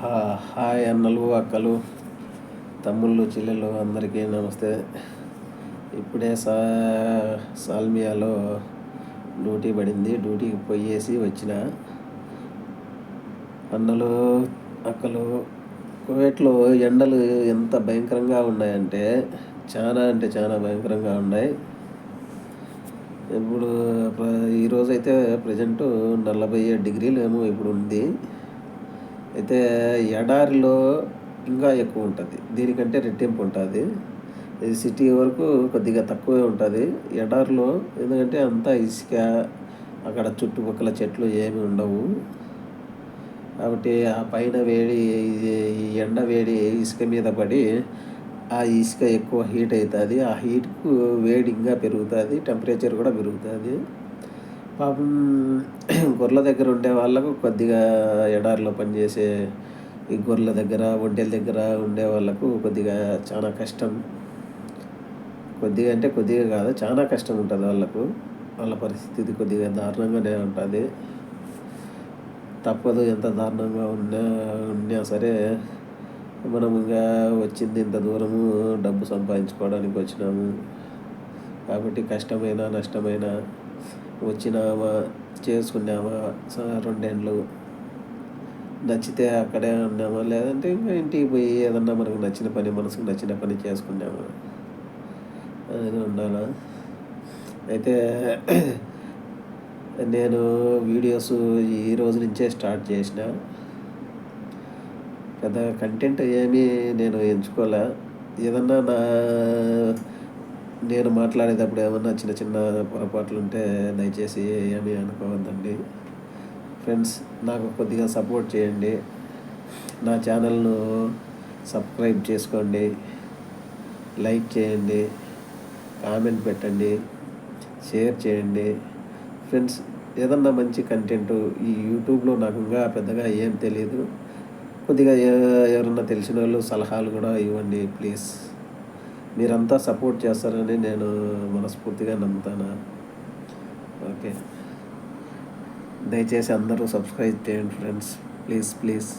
Hi అన్నలు, అక్కలు, తమ్ముళ్ళు, చెల్లెళ్ళు అందరికీ నమస్తే. ఇప్పుడే సాల్మియాలో డ్యూటీ పడింది. డ్యూటీకి పోయేసి వచ్చిన. అన్నలు, అక్కలు, కువైట్లో ఎండలు ఎంత భయంకరంగా ఉన్నాయంటే చాలా భయంకరంగా ఉన్నాయి. ఇప్పుడు ఈరోజైతే ప్రజెంటు 47 డిగ్రీలు ఏమో ఇప్పుడు ఉంది. అయితే ఎడారిలో ఇంకా ఎక్కువ ఉంటుంది, దీనికంటే రెట్టింపు ఉంటుంది. ఇది సిటీ వరకు కొద్దిగా తక్కువే ఉంటుంది. ఎడారిలో ఎందుకంటే అంతా ఇసుక, అక్కడ చుట్టుపక్కల చెట్లు ఏమి ఉండవు కాబట్టి ఆ పైన వేడి, ఈ ఎండ వేడి ఇసుక మీద పడి ఆ ఇసుక ఎక్కువ హీట్ అవుతుంది. ఆ హీట్కు వేడి ఇంకా పెరుగుతుంది, టెంపరేచర్ కూడా పెరుగుతుంది. పాపం గొర్రెల దగ్గర ఉండే వాళ్ళకు కొద్దిగా ఎడారిలో పనిచేసే ఈ గొర్రెల దగ్గర, ఒంటెల దగ్గర ఉండే వాళ్ళకు కొద్దిగా చాలా కష్టం. కొద్దిగా అంటే కొద్దిగా కాదు, చాలా కష్టం ఉంటుంది వాళ్ళకు. వాళ్ళ పరిస్థితి కొద్దిగా దారుణంగానే ఉంటుంది. తప్పదు, ఎంత దారుణంగా ఉన్నా సరే మనం ఇంకా వచ్చింది ఇంత దూరము డబ్బు సంపాదించుకోవడానికి వచ్చినాము కాబట్టి కష్టమైనా నష్టమైనా వచ్చినామా, చేసుకున్నామా 2 ఏళ్ళు, నచ్చితే అక్కడే ఉన్నామా, లేదంటే ఇంకా ఇంటికి పోయి ఏదన్నా మనకు నచ్చిన పని, మనసుకు నచ్చిన పని చేసుకున్నామా అనేది ఉండాలా. అయితే నేను వీడియోస్ ఈ రోజు నుంచే స్టార్ట్ చేసిన. పెద్ద కంటెంట్ ఏమీ నేను ఎంచుకోలే. ఏదన్నా నేను మాట్లాడేటప్పుడు ఏమన్నా చిన్న చిన్న పొరపాట్లు ఉంటే దయచేసి ఏమీ అనుకోవద్దండి ఫ్రెండ్స్. నాకు కొద్దిగా సపోర్ట్ చేయండి. నా ఛానల్ను సబ్స్క్రైబ్ చేసుకోండి, లైక్ చేయండి, కామెంట్ పెట్టండి, షేర్ చేయండి ఫ్రెండ్స్. ఏదన్నా మంచి కంటెంట్ ఈ యూట్యూబ్లో నాకు ఇంకా పెద్దగా ఏం తెలియదు. కొద్దిగా ఎవరన్నా తెలిసిన వాళ్ళు సలహాలు కూడా ఇవ్వండి ప్లీజ్. మీరంతా సపోర్ట్ చేస్తారని నేను మనస్ఫూర్తిగా నమ్ముతాను. ఓకే, దయచేసి అందరూ సబ్స్క్రైబ్ చేయండి ఫ్రెండ్స్, ప్లీజ్.